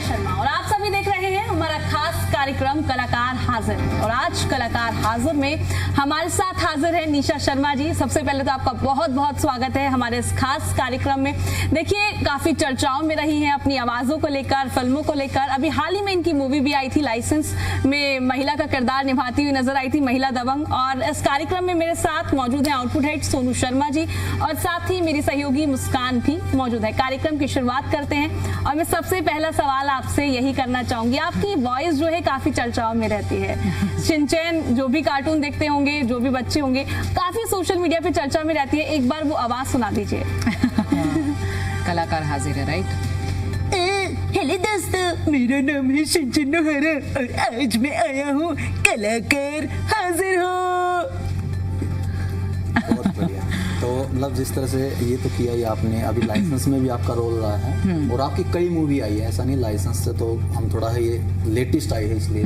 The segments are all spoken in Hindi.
शर्मा और आप सभी देख रहे हैं हमारा खास कार्यक्रम कलाकार हाजिर। और आज कलाकार हाजिर में हमारे साथ हाजिर है निशा शर्मा जी। सबसे पहले तो आपका बहुत बहुत स्वागत है हमारे इस खास कार्यक्रम में। देखिए, काफी चर्चाओं में रही हैं अपनी आवाजों को लेकर, फिल्मों को लेकर। अभी हाल ही में इनकी मूवी भी आई थी, लाइसेंस में महिला का किरदार निभाती हुई नजर आई थी, महिला दबंग। और इस कार्यक्रम में मेरे साथ मौजूद है आउटपुट हेड सोनू शर्मा जी और साथ ही मेरी सहयोगी मुस्कान भी मौजूद है। कार्यक्रम की शुरुआत करते हैं और मैं सबसे पहला सवाल आपसे यही करना चाहूंगी। आपकी वॉइस जो है काफी चर्चाओं में रहती है। शिनचैन जो भी कार्टून देखते होंगे, जो भी बच्चे होंगे, काफी सोशल मीडिया पे चर्चा में रहती है। एक बार वो आवाज सुना दीजिए। कलाकार हाजिर है, राइट? हेलो दोस्तों, मेरा नाम है शिनचैन नोहारा और आज मैं आया हूँ कलाकार हाजिर हो। बहुत बढ़िया। तो मतलब जिस तरह से ये तो किया ही आपने, अभी लाइसेंस में भी आपका रोल रहा है और आपकी कई मूवी आई है, ऐसा नहीं लाइसेंस से तो हम थोड़ा है ये लेटेस्ट आई है इसलिए।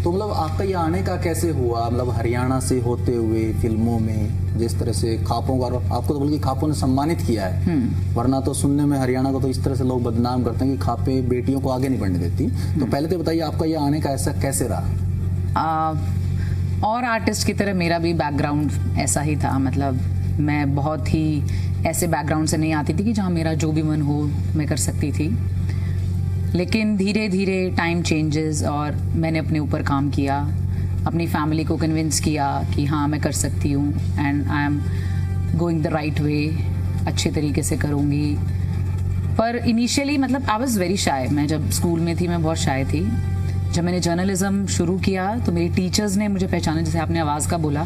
तो मतलब आपका ये आने का कैसे हुआ, मतलब हरियाणा से होते हुए फिल्मों में जिस तरह से खापों का, आपको तो बल्कि खापों ने सम्मानित किया है, वरना तो सुनने में हरियाणा को तो इस तरह से लोग बदनाम करते हैं कि खापे बेटियों को आगे नहीं बढ़ने देती। तो पहले तो बताइए आपका ये आने का ऐसा कैसे रहा? और आर्टिस्ट की तरह मेरा भी बैकग्राउंड ऐसा ही था। मतलब मैं बहुत ही ऐसे बैकग्राउंड से नहीं आती थी कि जहाँ मेरा जो भी मन हो मैं कर सकती थी। लेकिन धीरे धीरे टाइम चेंजेस और मैंने अपने ऊपर काम किया, अपनी फैमिली को कन्विंस किया कि हाँ मैं कर सकती हूँ and I am going the right way, अच्छे तरीके से करूँगी। पर इनिशियली मतलब आई वॉज वेरी शाय। मैं जब स्कूल में थी मैं बहुत शाय थी। जब मैंने जर्नलिज्म शुरू किया तो मेरी टीचर्स ने मुझे पहचाना, जैसे आपने आवाज़ का बोला,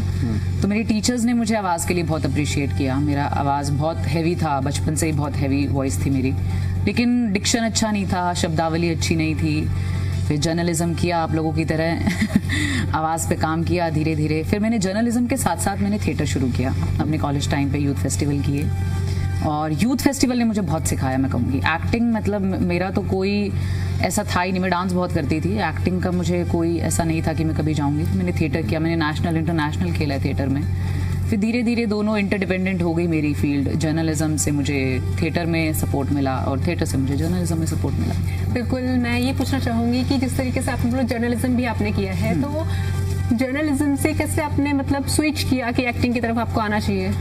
तो मेरी टीचर्स ने मुझे आवाज़ के लिए बहुत अप्रिशिएट किया। मेरा आवाज़ बहुत हैवी था, बचपन से ही बहुत हैवी वॉइस थी मेरी, लेकिन डिक्शन अच्छा नहीं था, शब्दावली अच्छी नहीं थी। फिर जर्नलिज्म किया, आप लोगों की तरह आवाज़ पे काम किया धीरे धीरे। फिर मैंने जर्नलिज्म के साथ साथ मैंने थिएटर शुरू किया अपने कॉलेज टाइम पे, यूथ फेस्टिवल किए और यूथ फेस्टिवल ने मुझे बहुत सिखाया। मैं कहूँगी एक्टिंग, मतलब मेरा तो कोई ऐसा था ही नहीं। मैं डांस बहुत करती थी, एक्टिंग का मुझे कोई ऐसा नहीं था कि मैं कभी जाऊँगी। मैंने थिएटर किया, मैंने नेशनल इंटरनेशनल खेला है थिएटर में। फिर धीरे धीरे दोनों इंटरडिपेंडेंट हो गई मेरी फील्ड। जर्नलिज्म से मुझे थिएटर में सपोर्ट मिला और थिएटर से मुझे जर्नलिज्म में सपोर्ट मिला। बिल्कुल, मैं ये पूछना चाहूंगी कि जिस तरीके से आपने जर्नलिज्म भी आपने किया है, तो जर्नलिज्म से कैसे आपने मतलब स्विच किया कि एक्टिंग की तरफ आपको आना चाहिए?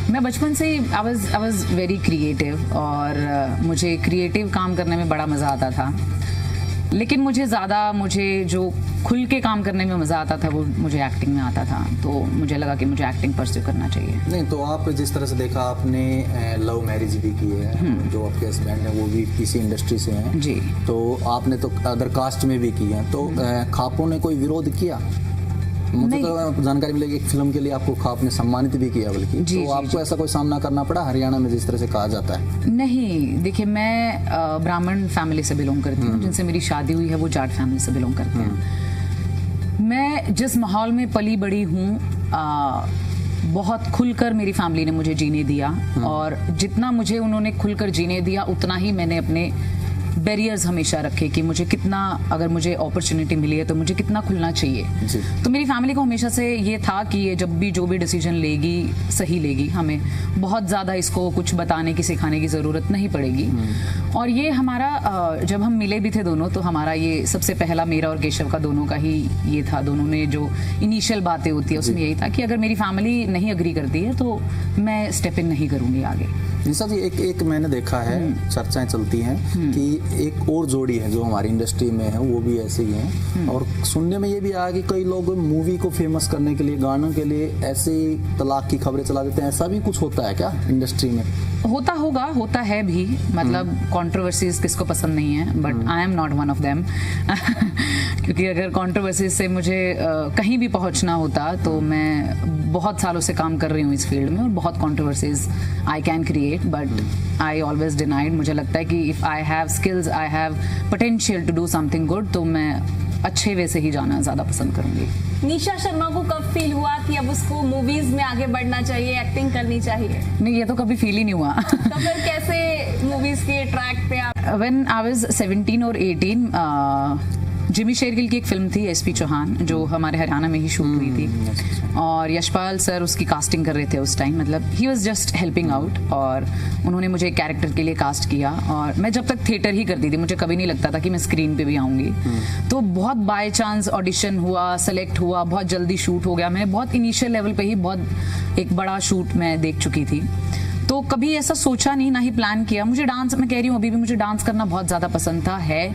मैं बचपन से ही आई वाज वेरी क्रिएटिव और मुझे क्रिएटिव काम करने में बड़ा मज़ा आता था। लेकिन मुझे जो खुल के काम करने में मज़ा आता था वो मुझे एक्टिंग में आता था। तो मुझे लगा कि मुझे एक्टिंग परस्यू करना चाहिए। नहीं तो आप जिस तरह से देखा, आपने लव मैरिज भी की है, जो आपके हस्बैंड है वो भी किसी इंडस्ट्री से हैं जी। तो आपने तो अदर कास्ट में भी की है, तो खापों ने कोई विरोध किया? मुझे तो जानकारी मिलेगी एक फिल्म के लिए आपको खाप ने सम्मानित भी किया, बल्कि तो आपको ऐसा कोई सामना करना पड़ा हरियाणा में जिस तरह से कहा जाता है? नहीं, देखिए मैं ब्राह्मण फैमिली से बिलोंग करती हूँ। जिनसे मेरी शादी हुई है वो जाट फैमिली से बिलोंग करते हैं। मैं जिस माहौल में पली बड़ी हूँ, बहुत खुलकर मेरी फैमिली ने मुझे जीने दिया और जितना मुझे उन्होंने खुलकर जीने दिया उतना ही मैंने अपने बैरियर्स हमेशा रखे कि मुझे कितना, अगर मुझे अपॉर्चुनिटी मिली है तो मुझे कितना खुलना चाहिए। तो मेरी फैमिली को हमेशा से ये था कि ये जब भी जो भी डिसीजन लेगी सही लेगी, हमें बहुत ज़्यादा इसको कुछ बताने की सिखाने की ज़रूरत नहीं पड़ेगी। और ये हमारा जब हम मिले भी थे दोनों, तो हमारा ये सबसे पहला, मेरा और केशव का दोनों का ही ये था। दोनों ने जो इनिशियल बातें होती है उसमें यही था कि अगर मेरी फैमिली नहीं अग्री करती है तो मैं स्टेप इन नहीं करूँगी आगे। निशा जी, एक मैंने देखा है, चर्चाएं चलती हैं कि एक और जोड़ी है जो हमारी इंडस्ट्री में है, वो भी ऐसे ही हैं और सुनने में ये भी आया कि कई लोग मूवी को फेमस करने के लिए, गानों के लिए ऐसे तलाक की खबरें चला देते हैं। ऐसा भी कुछ होता है क्या इंडस्ट्री में? होता है भी। मतलब कंट्रोवर्सीज किसको पसंद नहीं है, but I am not one of them. क्योंकि अगर कंट्रोवर्सीज से मुझे कहीं भी पहुंचना होता तो मैं बहुत सालों से काम कर रही हूँ इस फील्ड में और बहुत controversies I can create, but I always denied. मुझे लगता है कि if I have skills, I have potential to do something good, तो मैं अच्छे वे से ही जाना ज़्यादा पसंद करूँगी। निशा शर्मा को कब फील हुआ कि अब उसको मूवीज में आगे बढ़ना चाहिए, एक्टिंग करनी चाहिए? नहीं, ये तो कभी फील ही नहीं हुआ। तो फिर कैसे मूवीज के ट्रैक पे आप? व्हेन आई वाज 17 और 18, जिमी शेरगिल की एक फिल्म थी एसपी चौहान, जो हमारे हरियाणा में ही शूट हुई थी, और यशपाल सर उसकी कास्टिंग कर रहे थे उस टाइम, मतलब he was just helping out, और उन्होंने मुझे एक कैरेक्टर के लिए कास्ट किया। और मैं जब तक थिएटर ही करती थी, मुझे कभी नहीं लगता था कि मैं स्क्रीन पे भी आऊँगी। तो बहुत बाय चांस ऑडिशन हुआ, सेलेक्ट हुआ, बहुत जल्दी शूट हो गया। मैंने बहुत इनिशियल लेवल पे ही बहुत एक बड़ा शूट मैं देख चुकी थी, तो कभी ऐसा सोचा नहीं, ना ही प्लान किया। मुझे डांस, मैं कह रही हूँ अभी भी, मुझे डांस करना बहुत ज़्यादा पसंद था। है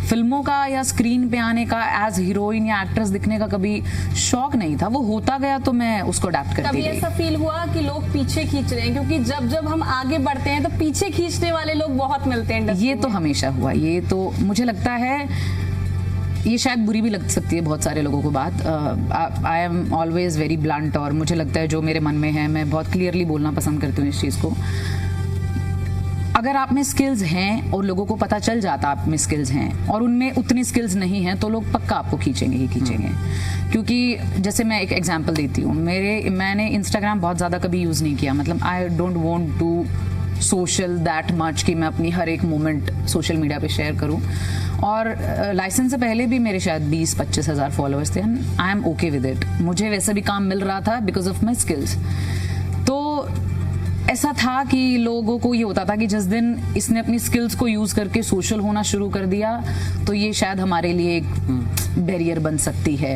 फिल्मों का या स्क्रीन पे आने का, एज हीरोइन या एक्ट्रेस दिखने का कभी शौक नहीं था। वो होता गया तो मैं उसको अडेप्ट करती कभी गई। ऐसा फील हुआ कि लोग पीछे खींच रहे हैं, क्योंकि जब जब हम आगे बढ़ते हैं तो पीछे खींचने वाले लोग बहुत मिलते हैं इंडस्ट्री ये तो में। हमेशा हुआ। ये तो मुझे लगता है, ये शायद बुरी भी लग सकती है बहुत सारे लोगों को बात। I am always very blunt, और मुझे लगता है जो मेरे मन में है मैं बहुत क्लियरली बोलना पसंद करती हूँ इस चीज़ को। अगर आप में स्किल्स हैं और लोगों को पता चल जाता आप में स्किल्स हैं, और उनमें उतनी स्किल्स नहीं हैं, तो लोग पक्का आपको खींचेंगे ही खींचेंगे। क्योंकि जैसे मैं एक एग्जांपल देती हूँ, मैंने इंस्टाग्राम बहुत ज़्यादा कभी यूज़ नहीं किया। मतलब I don't want to social that much कि मैं अपनी हर एक मोमेंट सोशल मीडिया पे शेयर करूं। और लाइसेंस से पहले भी मेरे शायद 20-25 हज़ार फॉलोअर्स थे। I am okay with it. मुझे वैसे भी काम मिल रहा था बिकॉज ऑफ माई स्किल्स। तो ऐसा था कि लोगों को ये होता था कि जिस दिन इसने अपनी स्किल्स को यूज करके सोशल होना शुरू कर दिया, तो ये शायद हमारे लिए एक बैरियर बन सकती है।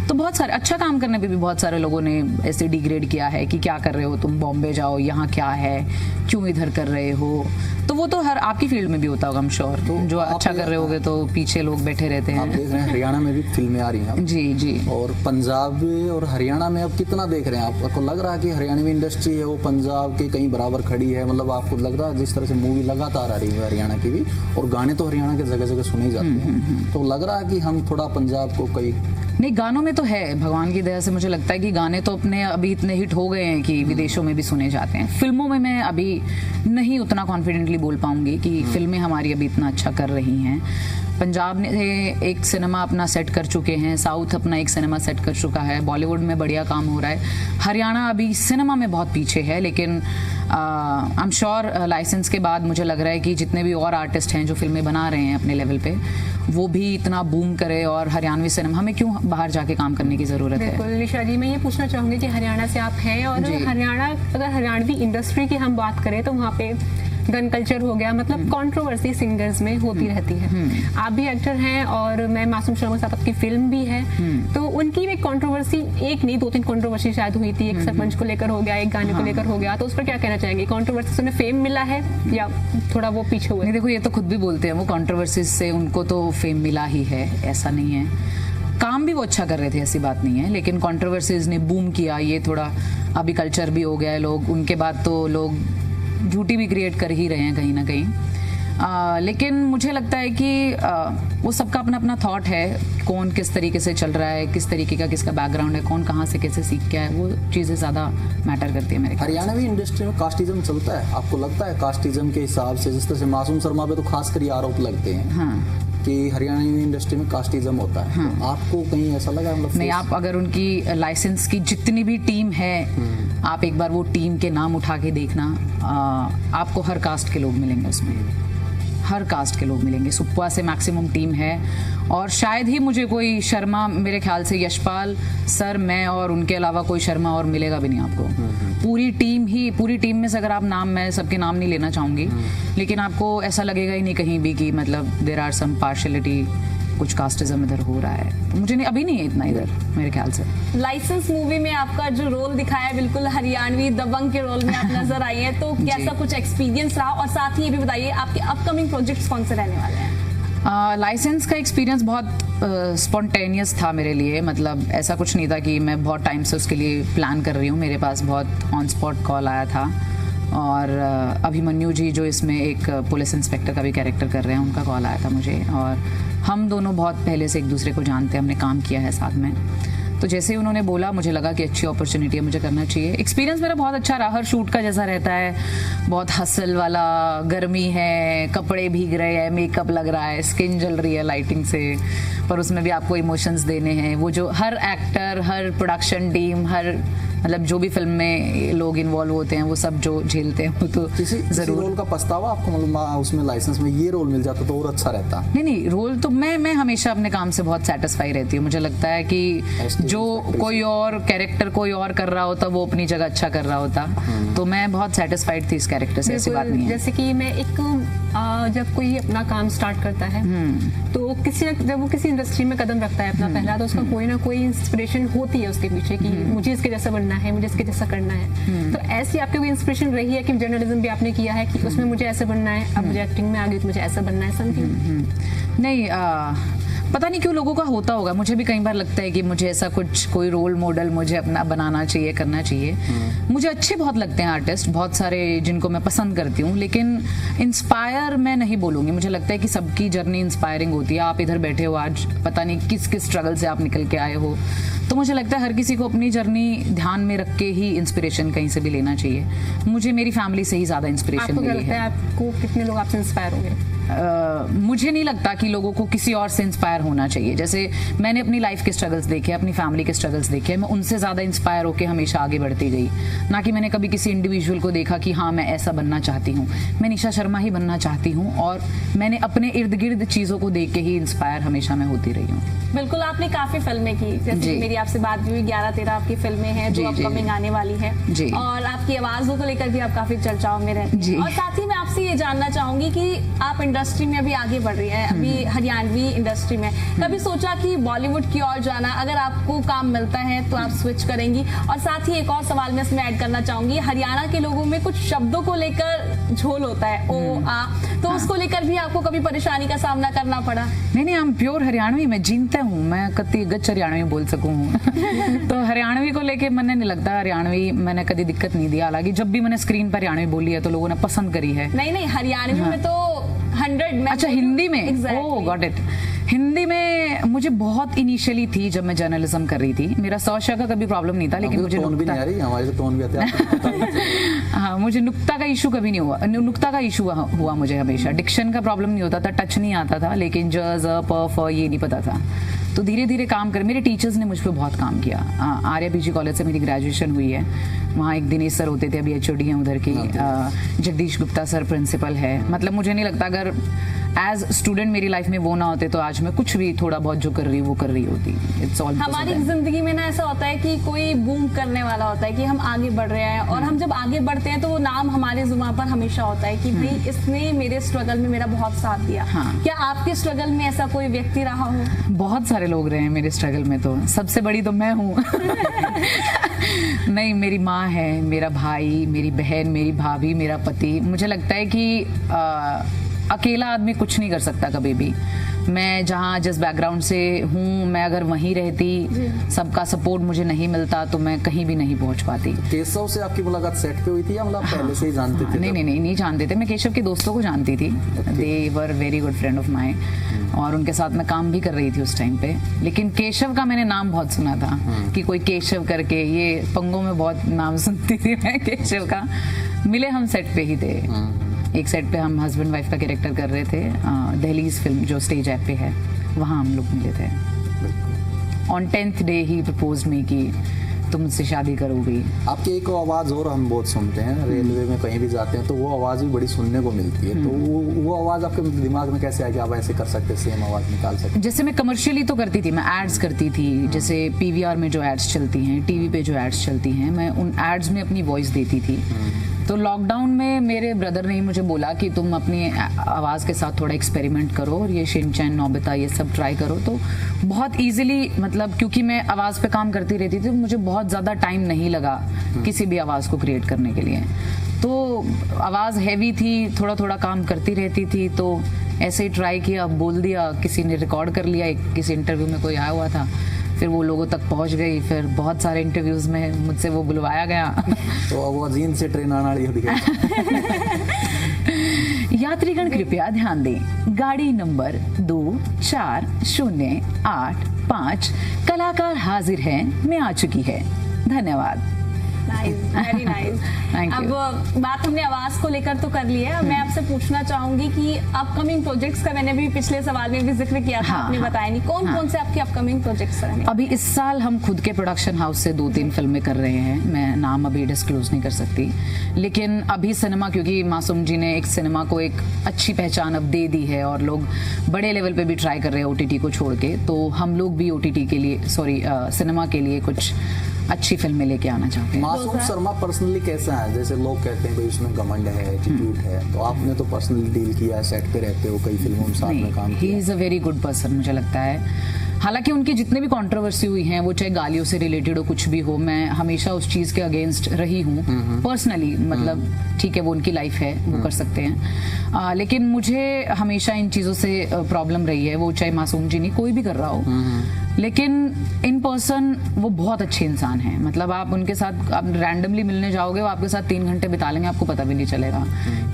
तो बहुत सारे अच्छा काम करने पे भी बहुत सारे लोगों ने ऐसे डिग्रेड किया है कि क्या कर रहे हो तुम, बॉम्बे जाओ, यहाँ क्या है, क्यों इधर कर रहे हो। तो वो तो हर आपकी फील्ड में भी होता होगा, आई एम श्योर। तो जो अच्छा कर रहे होगे तो पीछे लोग बैठे रहते हैं। आप देख रहे हैं हरियाणा में भी फिल्में आ रही हैं अब। जी जी। और पंजाब और हरियाणा में अब कितना देख रहे हैं आपको लग रहा है कि हरियाणवी इंडस्ट्री है वो पंजाब के कहीं बराबर खड़ी है? मतलब आपको लग रहा है जिस तरह से मूवी लगातार आ रही है हरियाणा की भी, और गाने तो हरियाणा के जगह जगह सुने जाते हैं, तो लग रहा है कि हम थोड़ा पंजाब को कहीं नहीं, गानों में तो है, भगवान की दया से मुझे लगता है कि गाने तो अपने अभी इतने हिट हो गए हैं कि विदेशों में भी सुने जाते हैं। फिल्मों में मैं अभी नहीं उतना कॉन्फिडेंटली बोल पाऊंगी कि फिल्में हमारी अभी इतना अच्छा कर रही हैं। पंजाब ने एक सिनेमा अपना सेट कर चुके हैं, साउथ अपना एक सिनेमा सेट कर चुका है, बॉलीवुड में बढ़िया काम हो रहा है। हरियाणा अभी सिनेमा में बहुत पीछे है, लेकिन आई एम श्योर लाइसेंस के बाद मुझे लग रहा है कि जितने भी और आर्टिस्ट हैं जो फिल्में बना रहे हैं अपने लेवल पे, वो भी इतना बूम करे। और हरियाणवी सिनेमा, हमें क्यों बाहर जाके काम करने की जरूरत है? बिल्कुल ऋषा जी, मैं ये पूछना चाहूंगी कि हरियाणा से आप हैं, और हरियाणा, अगर हरियाणवी इंडस्ट्री की हम बात करें तो वहाँ पे गन कल्चर हो गया, मतलब कंट्रोवर्सी सिंगर्स में होती रहती है। आप भी एक्टर हैं और मैं मासूम शर्मा साहब की फिल्म भी है, तो उनकी भी कंट्रोवर्सी, एक नहीं 2-3 कंट्रोवर्सी शायद हुई थी। एक सरपंच को लेकर हो गया, एक गाने को लेकर हो गया, तो उस पर क्या कहना चाहेंगे? कंट्रोवर्सी से उन्हें फेम मिला है या थोड़ा वो पीछे हुए? नहीं, देखो ये तो खुद भी बोलते हैं, वो कंट्रोवर्सीज से उनको तो फेम मिला ही है, ऐसा नहीं है। काम भी वो अच्छा कर रहे थे, ऐसी बात नहीं है, लेकिन कंट्रोवर्सीज ने बूम किया। ये थोड़ा अभी कल्चर भी हो गया है, लोग उनके बाद तो लोग झूठी भी क्रिएट कर ही रहे हैं कहीं ना कहीं। लेकिन मुझे लगता है कि वो सबका अपना अपना थॉट है, कौन किस तरीके से चल रहा है, किस तरीके का किसका बैकग्राउंड है, कौन कहाँ से कैसे सीख के आया, वो चीज़ें ज़्यादा मैटर करती है मेरे ख्याल से। हरियाणवी इंडस्ट्री में कास्टिज्म चलता है? आपको लगता है कास्टिज्म के हिसाब से, जिस तरह से मासूम शर्मा पे तो खासकर ये आरोप लगते हैं हाँ कि हरियाणवी इंडस्ट्री में कास्टिज्म होता है, तो आपको कहीं ऐसा लगा? मतलब नहीं, आप अगर उनकी लाइसेंस की जितनी भी टीम है, आप एक बार वो टीम के नाम उठा के देखना, आपको हर कास्ट के लोग मिलेंगे उसमें, हर कास्ट के लोग मिलेंगे। सुप्पा से मैक्सिमम टीम है, और शायद ही मुझे कोई शर्मा, मेरे ख्याल से यशपाल सर, मैं और उनके अलावा कोई शर्मा और मिलेगा भी नहीं आपको। पूरी टीम में से अगर आप नाम, मैं सबके नाम नहीं लेना चाहूँगी, लेकिन आपको ऐसा लगेगा ही नहीं कहीं भी कि मतलब देयर आर सम पार्शियलिटी, कुछ कास्टिज्म इधर हो रहा है। तो मुझे नहीं, अभी नहीं है इतना इधर मेरे ख्याल से। लाइसेंस मूवी में आपका जो रोल दिखाया है, बिल्कुल हरियाणवी दबंग के रोल में आप नजर आई हैं, तो कैसा कुछ एक्सपीरियंस रहा? और साथ ही ये भी बताइए आपके अपकमिंग प्रोजेक्ट्स कौन से रहने वाले हैं? लाइसेंस का एक्सपीरियंस बहुत स्पॉन्टेनियस था मेरे लिए। मतलब ऐसा कुछ नहीं था कि मैं बहुत टाइम से उसके लिए प्लान कर रही हूँ। मेरे पास बहुत ऑन स्पॉट कॉल आया था, और अभिमन्यु जी जो इसमें एक पुलिस इंस्पेक्टर का भी कैरेक्टर कर रहे हैं, उनका कॉल आया था मुझे, और हम दोनों बहुत पहले से एक दूसरे को जानते हैं, हमने काम किया है साथ में। तो जैसे ही उन्होंने बोला, मुझे लगा कि अच्छी अपॉर्चुनिटी है, मुझे करना चाहिए। एक्सपीरियंस मेरा बहुत अच्छा रहा, हर शूट का जैसा रहता है, बहुत हसल वाला, गर्मी है, कपड़े भीग रहे हैं, मेकअप लग रहा है, स्किन जल रही है लाइटिंग से, पर उसमें भी आपको इमोशंस देने हैं। वो जो हर एक्टर, हर प्रोडक्शन टीम, हर मतलब जो भी फिल्म में लोग इन्वॉल्व होते हैं वो सब जो झेलते हैं वो तो किसी जरूर। रोल का पछतावा आपको, मतलब उसमें लाइसेंस में ये रोल मिल जाता तो और अच्छा रहता? नहीं, रोल तो मैं हमेशा अपने काम से बहुत सेटिस्फाई रहती हूँ। मुझे लगता है कि जो कोई और कैरेक्टर कोई और कर रहा होता वो अपनी जगह अच्छा कर रहा होता, तो मैं बहुत सेटिस्फाइड थी इस कैरेक्टर से, ऐसी बात नहीं है। जैसे कि मैं जब कोई अपना काम स्टार्ट करता है तो जब वो किसी इंडस्ट्री में कदम रखता है अपना पहला, तो उसका कोई ना कोई इंस्पिरेशन होती है उसके पीछे कि मुझे इसके जैसा बनना है, मुझे इसके जैसा करना है। तो ऐसी आपकी कोई इंस्पिरेशन रही है कि जर्नलिज्म भी आपने किया है कि उसमें मुझे ऐसा बनना है, अब मुझे एक्टिंग में आ गई तो मुझे ऐसा बनना है, समथिंग? नहीं, पता नहीं क्यों लोगों का होता होगा, मुझे भी कई बार लगता है कि मुझे ऐसा कुछ कोई रोल मॉडल मुझे अपना बनाना चाहिए, करना चाहिए। मुझे अच्छे बहुत लगते हैं आर्टिस्ट, बहुत सारे जिनको मैं पसंद करती हूँ, लेकिन इंस्पायर मैं नहीं बोलूँगी। मुझे लगता है कि सबकी जर्नी इंस्पायरिंग होती है। आप इधर बैठे हो आज, पता नहीं किस किस स्ट्रगल से आप निकल के आए हो, तो मुझे लगता है हर किसी को अपनी जर्नी ध्यान में रख के ही इंस्पिरेशन कहीं से भी लेना चाहिए। मुझे मेरी फैमिली से ही ज़्यादा इंस्पिरेशन मिली है। आपको क्या लगता है, आपको कितने लोग आपसे इंस्पायर होंगे? मुझे नहीं लगता कि लोगों को किसी और से इंस्पायर होना चाहिए। जैसे मैंने अपनी लाइफ के स्ट्रगल्स देखे, अपनी फैमिली के स्ट्रगल्स देखे, मैं उनसे ज़्यादा इंस्पायर होकर हमेशा आगे बढ़ती गई। ना कि मैंने कभी किसी इंडिविजुअल को देखा कि हाँ मैं ऐसा बनना चाहती हूँ। मैं निशा शर्मा ही बनना चाहती हूँ और मैंने अपने इर्द गिर्द चीज़ों को देख के ही इंस्पायर हमेशा मैं होती रही हूँ। बिल्कुल, आपने काफी फिल्में की, जैसे मेरी आपसे बात भी हुई, 11-13 आपकी फिल्में हैं जो अपकमिंग आने वाली है, और आपकी आवाज़ों को लेकर भी आप काफी चर्चाओं में रहती हैं। और साथ ही मैं आपसे ये जानना चाहूंगी कि आप इंडस्ट्री में अभी आगे बढ़ रही है, अभी हरियाणवी इंडस्ट्री में, कभी सोचा कि बॉलीवुड की ओर जाना, अगर आपको काम मिलता है तो आप स्विच करेंगी? और साथ ही एक और सवाल मैं इसमें ऐड करना चाहूंगी, हरियाणा के लोगों में कुछ शब्दों को लेकर झोल होता है, ओ आ, तो उसको लेकर भी आपको कभी परेशानी का सामना करना पड़ा? नहीं, हम प्योर हरियाणवी, मैं जीनता हूँ, मैं कति गच्च हरियाणवी बोल सकूँ। तो हरियाणवी को लेके मैंने नहीं लगता, हरियाणवी मैंने कभी दिक्कत नहीं दी। हालांकि जब भी मैंने स्क्रीन पर हरियाणवी बोली है तो लोगों ने पसंद करी है। नहीं, हरियाणवी में तो 100। अच्छा, हिंदी में? ओह गॉट इट। हिंदी में मुझे बहुत इनिशियली थी जब मैं जर्नलिज्म कर रही थी। मेरा 100 का कभी प्रॉब्लम नहीं था, लेकिन मुझे टोन भी नहीं आ रही, हमारे टोन भी आते हैं। हाँ, मुझे नुक्ता का इशू कभी नहीं हुआ। नुक्ता का इशू हुआ मुझे हमेशा। डिक्शन का प्रॉब्लम नहीं होता था, टच नहीं आता था, लेकिन ज, ज, प, फ ये नहीं पता था। तो धीरे धीरे काम कर, मेरे टीचर्स ने मुझ पर बहुत काम किया। आर्या पीजी कॉलेज से मेरी ग्रेजुएशन हुई है, वहाँ एक दिनेश सर होते थे, अभी HOD हैं उधर की। जगदीश गुप्ता सर प्रिंसिपल है। मतलब मुझे नहीं लगता अगर एज स्टूडेंट मेरी लाइफ में वो ना होते तो आज मैं कुछ भी थोड़ा बहुत जो कर रही वो कर रही होती। इट्स ऑल हमारी जिंदगी में ना ऐसा होता है कि कोई बूम करने वाला होता है कि हम आगे बढ़ रहे हैं, और हम जब आगे बढ़ते हैं तो वो नाम हमारे जुबान पर हमेशा होता है कि भाई इसने मेरे स्ट्रगल में मेरा बहुत साथ दिया। क्या आपके स्ट्रगल में ऐसा कोई व्यक्ति रहा हो? बहुत सारे लोग रहे हैं मेरे स्ट्रगल में, तो सबसे बड़ी तो मैं हूँ। नहीं, मेरी माँ है, मेरा भाई, मेरी बहन, मेरी भाभी, मेरा पति। मुझे लगता है कि अकेला आदमी कुछ नहीं कर सकता कभी भी। मैं जहाँ जिस बैकग्राउंड से हूँ, मैं अगर वहीं रहती, सबका सपोर्ट मुझे नहीं मिलता, तो मैं कहीं भी नहीं पहुँच पाती। केशव से आपकी मुलाकात सेट पे हुई थी या मतलब पहले से ही जानते थे? नहीं जानते थे। मैं केशव के दोस्तों को जानती थी। They were very good friend of mine, और उनके साथ मैं काम भी कर रही थी उस टाइम पे। लेकिन केशव का मैंने नाम बहुत सुना था कि कोई केशव करके, ये पंगों में बहुत नाम सुनती थी मैं केशव का। मिले हम सेट पे ही थे। एक सेट पे हम हस्बैंड वाइफ का कैरेक्टर कर रहे थे, दहलीज फिल्म जो स्टेज ऐप पे है, वहाँ हम लोग मिले थे। On 10th day he propose me कि तुम मुझसे शादी करोगी। आपकी एक आवाज़ और हम बहुत सुनते हैं, रेलवे में कहीं भी जाते हैं तो वो आवाज़ भी बड़ी सुनने को मिलती है। तो वो आवाज़ आपके दिमाग में कैसे आया कि आप ऐसे कर सकते, सेम आवाज़ निकाल सकते? जैसे मैं कमर्शियली तो करती थी, मैं एड्स करती थी, जैसे PVR में जो एड्स चलती हैं, टीवी पे जो एड्स चलती हैं, मैं उन एड्स में अपनी वॉइस देती थी। तो लॉकडाउन में मेरे ब्रदर ने मुझे बोला कि तुम अपनी आवाज़ के साथ थोड़ा एक्सपेरिमेंट करो और ये शिनचैन, नोबिता ये सब ट्राई करो। तो बहुत इजीली, मतलब क्योंकि मैं आवाज़ पे काम करती रहती थी, मुझे बहुत ज़्यादा टाइम नहीं लगा किसी भी आवाज़ को क्रिएट करने के लिए। तो आवाज़ हैवी थी, थोड़ा थोड़ा काम करती रहती थी, तो ऐसे ही ट्राई किया, बोल दिया, किसी ने रिकॉर्ड कर लिया, किसी इंटरव्यू में कोई आया हुआ था, फिर वो लोगों तक पहुंच गई, फिर बहुत सारे इंटरव्यूज में मुझसे वो बुलवाया गया। तो अब वो जीन से ट्रेन आना यात्रीगण कृपया ध्यान दें, गाड़ी नंबर 24085 कलाकार हाजिर हैं में आ चुकी है। धन्यवाद। Very nice. Thank you. अब बात हमने आवाज को लेकर तो कर ली है, अब मैं आपसे पूछना चाहूंगी कि अपकमिंग प्रोजेक्ट्स का मैंने भी पिछले सवाल में भी जिक्र किया था, आपने बताया नहीं कौन कौन से आपके अपकमिंग प्रोजेक्ट्स हैं? अभी इस साल हम खुद के प्रोडक्शन हाउस से 2-3 फिल्में कर रहे हैं, मैं नाम अभी डिस्क्लोज नहीं कर सकती, लेकिन अभी सिनेमा, क्योंकि मासूम जी ने एक सिनेमा को एक अच्छी पहचान अब दे दी है और लोग बड़े लेवल पे भी ट्राई कर रहे हैं ओटीटी को छोड़ के, तो हम लोग भी ओटीटी के लिए सिनेमा के लिए कुछ अच्छी फिल्में लेके आना चाहते हैं। मासूम शर्मा पर्सनली कैसा है? जैसे लोग कहते हैं भाई उसमें घमंड है, एटीट्यूड है, तो आपने तो पर्सनली डील किया है, सेट पे रहते हो, कई फिल्मों में साथ में काम ही किया। Is a very good person मुझे लगता है। हालांकि उनकी जितनी भी कंट्रोवर्सी हुई है, वो चाहे गालियों से रिलेटेड हो कुछ भी हो, मैं हमेशा उस चीज के अगेंस्ट रही हूँ पर्सनली, मतलब ठीक है वो उनकी लाइफ है, वो कर सकते हैं, लेकिन मुझे हमेशा इन चीजों से प्रॉब्लम रही है, वो चाहे मासूम जी नहीं कोई भी कर रहा हो, लेकिन इन पर्सन वो बहुत अच्छे इंसान हैं। मतलब आप उनके साथ आप रैंडमली मिलने जाओगे, वो आपके साथ 3 घंटे बिता लेंगे, आपको पता भी नहीं चलेगा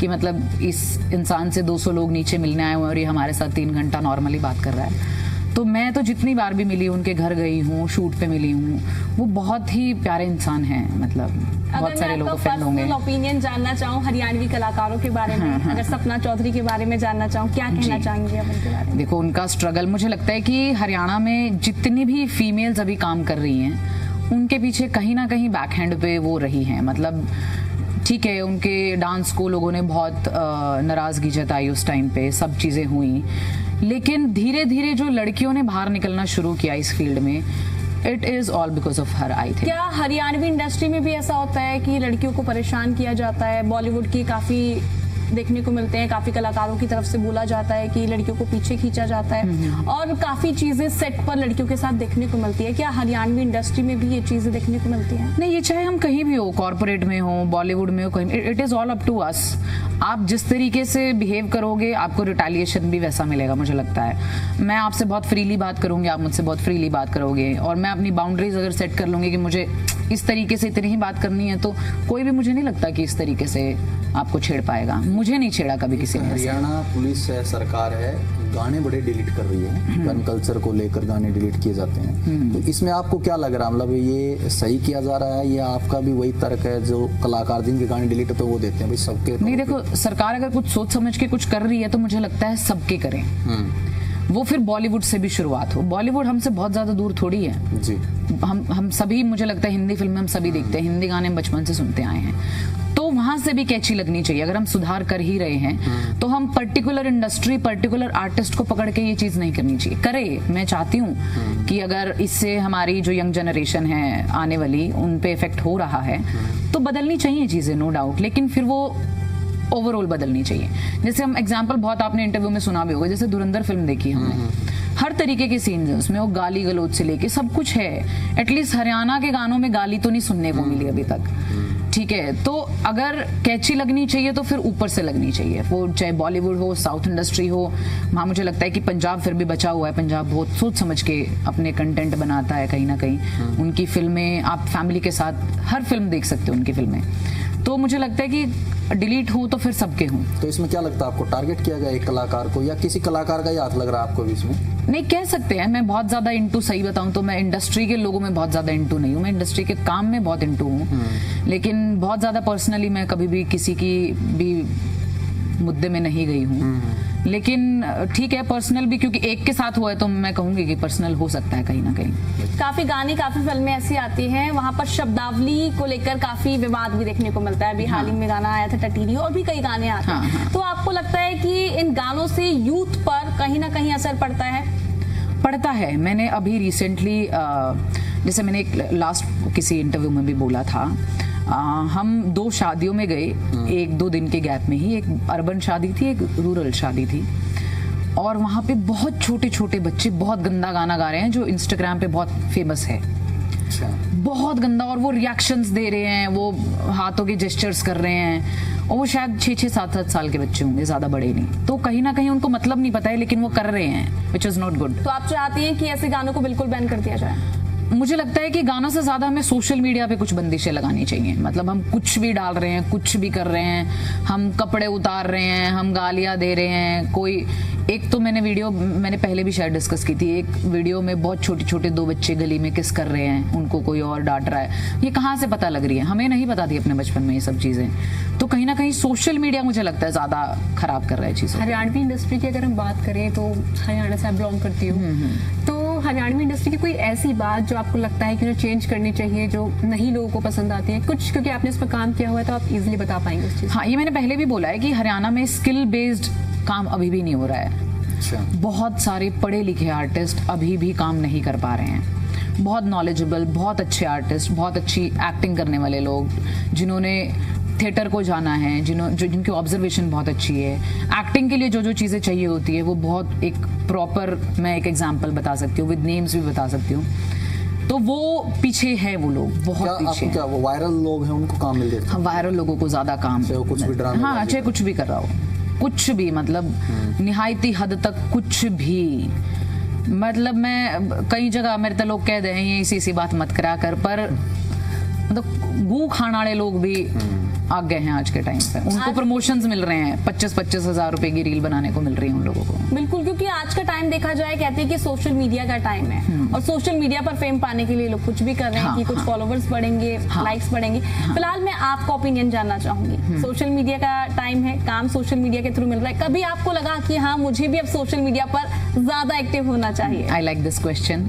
कि मतलब इस इंसान से 200 लोग नीचे मिलने आए हुए और ये हमारे साथ 3 घंटा नॉर्मली बात कर रहा है। तो मैं तो जितनी बार भी मिली, उनके घर गई हूँ, शूट पे मिली हूँ, वो बहुत ही प्यारे इंसान हैं। मतलब बहुत सारे लोगों को फैन होंगे। अगर मैं आपका ओपिनियन जानना चाहूँ हरियाणवी कलाकारों के बारे में, अगर सपना चौधरी के बारे में जानना चाहूँ, क्या कहना चाहेंगे आप उनके बारे में? देखो उनका स्ट्रगल, मुझे लगता है कि हरियाणा में जितनी भी फीमेल्स अभी काम कर रही हैं, उनके पीछे कहीं ना कहीं बैक हैंड पे वो रही हैं। मतलब ठीक है उनके डांस को लोगों ने बहुत नाराजगी जताई उस टाइम पे, सब चीजें हुई, लेकिन धीरे धीरे जो लड़कियों ने बाहर निकलना शुरू किया इस फील्ड में, it is all because of her, I think. क्या हरियाणवी इंडस्ट्री में भी ऐसा होता है कि लड़कियों को परेशान किया जाता है? बॉलीवुड की काफी देखने को मिलते हैं, काफी कलाकारों की तरफ से बोला जाता है कि लड़कियों को पीछे खींचा जाता है और काफी चीजें सेट पर लड़कियों के साथ देखने को मिलती है। क्या हरियाणवी इंडस्ट्री में भी ये चीजें देखने को मिलती हैं? नहीं, ये चाहे हम कहीं भी हो, कॉर्पोरेट में हो, बॉलीवुड में हो, कहीं, it is all up to us. आप जिस तरीके से बिहेव करोगे आपको रिटेलिएशन भी वैसा मिलेगा। मुझे लगता है मैं आपसे बहुत फ्रीली बात करूंगी, आप मुझसे बहुत फ्रीली बात करोगे, और मैं अपनी बाउंड्रीज अगर सेट कर लूंगी कि मुझे इस तरीके से इतनी ही बात करनी है, तो कोई भी मुझे नहीं लगता कि इस तरीके से आपको छेड़ पाएगा। मुझे नहीं छेड़ा कभी किसी ने। हरियाणा पुलिस है, सरकार है, गाने बड़े डिलीट कर रही है, गन कल्चर को लेकर गाने डिलीट किए जाते हैं, तो इसमें आपको क्या लग रहा है? मतलब ये सही किया जा रहा है या आपका भी वही तर्क है जो कलाकार जिनके गाने डिलीट तो वो देते हैं भाई सबके? नहीं, देखो सरकार अगर कुछ सोच समझ के कुछ कर रही है तो मुझे लगता है सबके करें। वो फिर बॉलीवुड से भी शुरुआत हो। बॉलीवुड हमसे बहुत ज्यादा दूर थोड़ी है जी। हम सभी, मुझे लगता है हिंदी फिल्में हम सभी देखते हैं, हिंदी गाने हम बचपन से सुनते आए हैं, तो वहां से भी कैची लगनी चाहिए। अगर हम सुधार कर ही रहे हैं तो हम पर्टिकुलर इंडस्ट्री, पर्टिकुलर आर्टिस्ट को पकड़ के ये चीज नहीं करनी चाहिए। करे, मैं चाहती हूँ कि अगर इससे हमारी जो यंग जनरेशन है आने वाली, उन पे इफेक्ट हो रहा है तो बदलनी चाहिए चीजें, नो डाउट, लेकिन फिर वो ओवरऑल बदलनी चाहिए। जैसे हम एग्जाम्पल बहुत आपने इंटरव्यू में सुना भी होगा, जैसे धुरंधर फिल्म देखी हमने, हर तरीके के सीन्स हैं उसमें, वो गाली गलौज से लेके सब कुछ है। एटलीस्ट हरियाणा के गानों में गाली तो नहीं सुनने को मिली अभी तक, ठीक है। तो अगर कैची लगनी चाहिए तो फिर ऊपर से लगनी चाहिए, वो चाहे बॉलीवुड हो, साउथ इंडस्ट्री हो। वहाँ मुझे लगता है कि पंजाब फिर भी बचा हुआ है, पंजाब बहुत सोच समझ के अपने कंटेंट बनाता है कहीं ना कहीं। उनकी फिल्में आप फैमिली के साथ हर फिल्म देख सकते हो उनकी फिल्में, तो मुझे लगता है कि डिलीट हो तो फिर सबके हों। तो इसमें क्या लगता है आपको, टारगेट किया गया एक कलाकार को या किसी कलाकार का ही हाथ लग रहा है आपको भी इसमें? नहीं कह सकते हैं, मैं बहुत ज्यादा इंटू, सही बताऊं तो मैं इंडस्ट्री के लोगों में बहुत ज्यादा इंटू नहीं हूं, मैं इंडस्ट्री के काम में बहुत इंटू हूं, लेकिन बहुत ज्यादा पर्सनली मैं कभी भी किसी की भी मुद्दे में नहीं गई हूं। लेकिन ठीक है पर्सनल भी, क्योंकि एक के साथ हुआ है तो मैं कहूंगी कि पर्सनल हो सकता है कहीं ना कहीं। काफी गाने, काफी फिल्में ऐसी आती हैं, वहां पर शब्दावली को लेकर काफी विवाद भी देखने को मिलता है। अभी हाल ही में गाना आया था टटीरी, और भी कई गाने आते हैं। तो आपको लगता है कि इन गानों से यूथ पर कहीं ना कहीं असर पड़ता है? पड़ता है। मैंने अभी रिसेंटली, जैसे मैंने एक लास्ट किसी इंटरव्यू में भी बोला था, हम 2 शादियों में गए 1-2 दिन के गैप में ही। एक अर्बन शादी थी, एक रूरल शादी थी, और वहां पे बहुत छोटे छोटे बच्चे बहुत गंदा गाना गा रहे हैं जो इंस्टाग्राम पे बहुत फेमस है। अच्छा। बहुत गंदा, और वो रिएक्शंस दे रहे हैं, वो हाथों के जेस्चर्स कर रहे हैं, और वो शायद 6-7 साल के बच्चे होंगे, ज्यादा बड़े नहीं। तो कहीं ना कहीं उनको मतलब नहीं पता है, लेकिन वो कर रहे हैं, विच इज नॉट गुड। तो आप चाहती हैं कि ऐसे गानों को बिल्कुल बैन कर दिया जाए? मुझे लगता है कि गाना से ज्यादा हमें सोशल मीडिया पे कुछ बंदिशें लगानी चाहिए। मतलब हम कुछ भी डाल रहे हैं, कुछ भी कर रहे हैं, हम कपड़े उतार रहे हैं, हम गालियां दे रहे हैं। कोई एक तो मैंने पहले भी शायद डिस्कस की थी, एक वीडियो में बहुत छोटे छोटे 2 बच्चे गली में किस कर रहे हैं, उनको कोई और डांट रहा है। ये कहाँ से पता लग रही है? हमें नहीं पता थी अपने बचपन में ये सब चीजें। तो कहीं ना कहीं सोशल मीडिया मुझे लगता है ज्यादा खराब कर रहा है चीजें। हरियाणवी इंडस्ट्री की अगर हम बात करें तो हरियाणा से आप बिलोंग करती हो, तो हरियाणवी इंडस्ट्री की कोई ऐसी बात जो आपको लगता है कि उन्हें चेंज करनी चाहिए, जो नहीं लोगों को पसंद आती है कुछ, क्योंकि आपने इस पर काम किया हुआ है तो आप इजीली बता पाएंगे उस चीज। हाँ, ये मैंने पहले भी बोला है कि हरियाणा में स्किल बेस्ड काम अभी भी नहीं हो रहा है। अच्छा। बहुत सारे पढ़े लिखे आर्टिस्ट अभी भी काम नहीं कर पा रहे हैं। बहुत नॉलेजेबल, बहुत अच्छे आर्टिस्ट, बहुत अच्छी एक्टिंग करने वाले लोग, जिन्होंने थिएटर को जाना है, जिनकी ऑब्जर्वेशन बहुत अच्छी है, एक्टिंग के लिए जो चीज़ें चाहिए होती है वो बहुत एक प्रॉपर, मैं एक एग्जांपल बता सकती हूँ, विद नेम्स भी बता सकती हूँ। तो वो पीछे है, वो लोग बहुत पीछे क्या वो वायरल लोग हैं उनको काम मिल जाता है? वायरल लोगों को ज्यादा काम, चाहे वो कुछ भी ड्रामा, हाँ, चाहे कुछ भी कर रहा हो, कुछ भी, मतलब निहायती हद तक कुछ भी। मतलब मैं कई जगह मेरे तो लोग कह दे हैं ये इसी बात मत करा कर, पर मतलब गू खाने वाले लोग भी आ गए हैं आज के टाइम पे। उनको प्रमोशंस मिल रहे हैं, 25-25 हजार रुपए की रील बनाने को मिल रही है उन लोगों को। बिल्कुल, क्योंकि आज का टाइम देखा जाए, कहते हैं कि सोशल मीडिया का टाइम है और सोशल मीडिया पर फेम पाने के लिए लोग कुछ भी कर रहे हैं कि कुछ फॉलोवर्स बढ़ेंगे, लाइक्स बढ़ेंगे। फिलहाल मैं आपका ओपिनियन जानना चाहूंगी। सोशल मीडिया का टाइम है, काम सोशल मीडिया के थ्रू मिल रहा है, कभी आपको लगा कि हाँ मुझे भी अब सोशल मीडिया पर ज्यादा एक्टिव होना चाहिए? I like this question.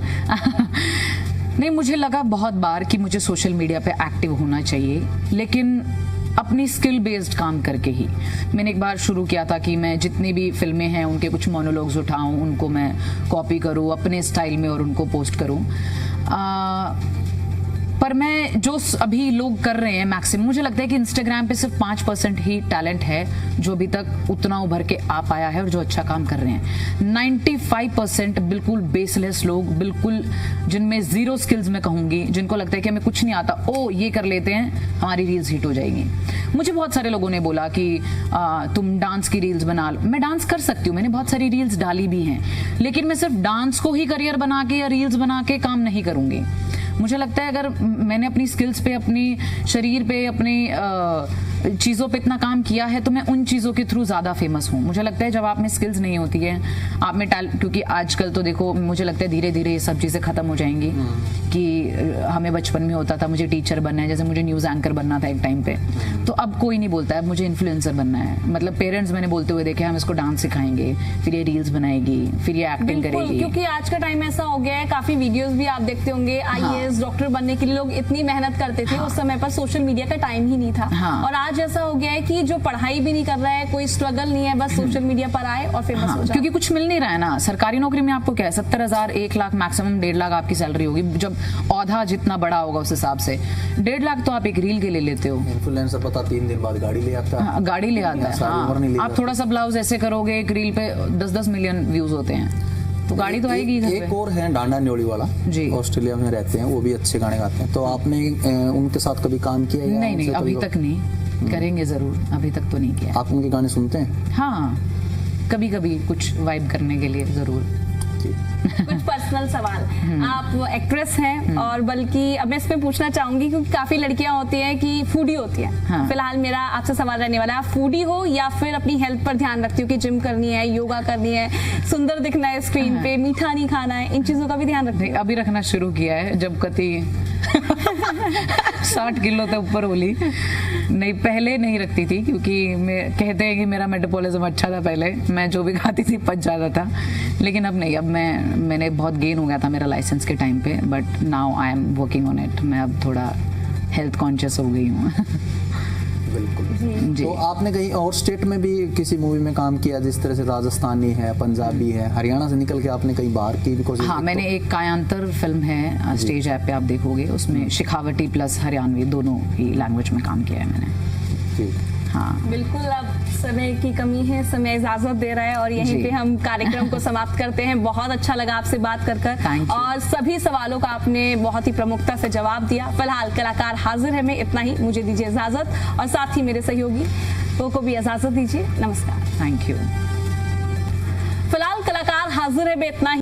नहीं, मुझे लगा बहुत बार कि मुझे सोशल मीडिया पे एक्टिव होना चाहिए, लेकिन अपनी स्किल बेस्ड काम करके ही। मैंने एक बार शुरू किया था कि मैं जितनी भी फिल्में हैं उनके कुछ मोनोलॉग्स उठाऊं, उनको मैं कॉपी करूं अपने स्टाइल में और उनको पोस्ट करूं। पर मैं जो अभी लोग कर रहे हैं मैक्सिमम, मुझे लगता है कि इंस्टाग्राम पे सिर्फ 5% ही टैलेंट है जो अभी तक उतना उभर के आ पाया है और जो अच्छा काम कर रहे हैं। 95% बिल्कुल बेसलेस लोग, बिल्कुल जिनमें जीरो स्किल्स मैं कहूंगी, जिनको लगता है कि हमें कुछ नहीं आता, ओ ये कर लेते हैं हमारी रील्स हिट हो जाएगी। मुझे बहुत सारे लोगों ने बोला कि तुम डांस की रील्स बना लो। मैं डांस कर सकती हूँ, मैंने बहुत सारी रील्स डाली भी हैं, लेकिन मैं सिर्फ डांस को ही करियर बना के या रील्स बना के काम नहीं करूंगी। मुझे लगता है अगर मैंने अपनी स्किल्स पे, अपनी शरीर पे, अपनी चीज़ों पे इतना काम किया है तो मैं उन चीज़ों के थ्रू ज़्यादा फेमस हूँ। मुझे लगता है जब आप में स्किल्स नहीं होती है, आप में क्योंकि आजकल तो देखो मुझे लगता है धीरे धीरे ये सब चीज़ें ख़त्म हो जाएंगी। कि हमें बचपन में होता था मुझे टीचर बनना है, जैसे मुझे न्यूज़ एंकर बनना था एक टाइम पे, तो अब कोई नहीं बोलता है मुझे इन्फ्लुएंसर बनना है। मतलब पेरेंट्स मैंने बोलते हुए देखे, हम इसको डांस सिखाएंगे, फिर ये रील्स बनाएगी, फिर ये एक्टिंग करेगी। क्योंकि आज का टाइम ऐसा हो गया है, काफी वीडियोस भी आप देखते होंगे, IAS डॉक्टर बनने के लिए लोग इतनी मेहनत करते थे। उस समय पर सोशल मीडिया का टाइम ही नहीं था। और आज ऐसा हो गया है कि जो पढ़ाई भी नहीं कर रहा है, कोई स्ट्रगल नहीं है, बस सोशल मीडिया पर आए और फेमस हो जाए। क्योंकि कुछ मिल नहीं रहा है ना। सरकारी नौकरी में आपको क्या है, 70,000, 1 लाख, मैक्सिमम 1.5 लाख आपकी सैलरी होगी। जब औधा जितना बड़ा होगा उस हिसाब से 1.5 लाख तो आप एक रील के ले लेते हो। इन्फ्लुएंसर पता 3 दिन बाद गाड़ी ले आता है। गाड़ी ले आता है। आप थोड़ा सा ब्लाउज ऐसे करोगे, एक रील पे 10-10 मिलियन व्यूज होते हैं, तो गाड़ी तो आएगी। एक और है डांडा न्योली वाला जी, ऑस्ट्रेलिया में रहते हैं, वो भी अच्छे गाने गाते हैं। तो आपने उनके साथ कभी काम किया है? नहीं, अभी तक नहीं। करेंगे जरूर, अभी तक तो नहीं किया। आप उनके गाने सुनते हैं? हाँ, कभी कभी कुछ वाइब करने के लिए जरूर। कुछ पर्सनल सवाल, आप एक्ट्रेस हैं और बल्कि अब मैं इस पे पूछना चाहूंगी क्योंकि काफी लड़कियां होती हैं कि फूडी होती हैं। हाँ। फिलहाल मेरा आपसे सवाल रहने वाला है, आप फूडी हो या फिर अपनी हेल्थ पर ध्यान रखती हो कि जिम करनी है, योगा करनी है, सुंदर दिखना है स्क्रीन पे, मीठा नहीं खाना है, इन चीजों का भी ध्यान रखती है? अभी रखना शुरू किया है, जब कति 60 किलो तक ऊपर होली। नहीं, पहले नहीं रखती थी क्योंकि कहते हैं कि मेरा मेटाबॉलिज्म अच्छा था, पहले मैं जो भी खाती थी पच जाता था। लेकिन अब नहीं, अब मैंने बहुत गेन हो गया था मेरा लाइसेंस के टाइम पे, but now I am working on it. मैं अब थोड़ा हेल्थ कॉन्शियस हो गई हूँ। बिल्कुल जी। तो आपने कहीं और स्टेट में भी किसी मूवी में काम किया, जिस तरह से राजस्थानी है, पंजाबी है, हरियाणा से निकल के आपने कहीं बाहर की भी कोशिश? हाँ, मैंने एक कायांतर फिल्म है, स्टेज ऐप पे आप देखोगे, उसमें शिखावटी प्लस हरियाणवी दोनों ही लैंग्वेज में काम किया है मैंने। हाँ बिल्कुल। अब समय की कमी है, समय इजाजत दे रहा है और यहीं पे हम कार्यक्रम को समाप्त करते हैं। बहुत अच्छा लगा आपसे बात कर और सभी सवालों का आपने बहुत ही प्रमुखता से जवाब दिया। फिलहाल कलाकार हाजिर है में इतना ही, मुझे दीजिए इजाजत और साथ ही मेरे सहयोगी को भी इजाजत दीजिए। नमस्कार। Thank you. फिलहाल कलाकार हाजिर है में इतना ही।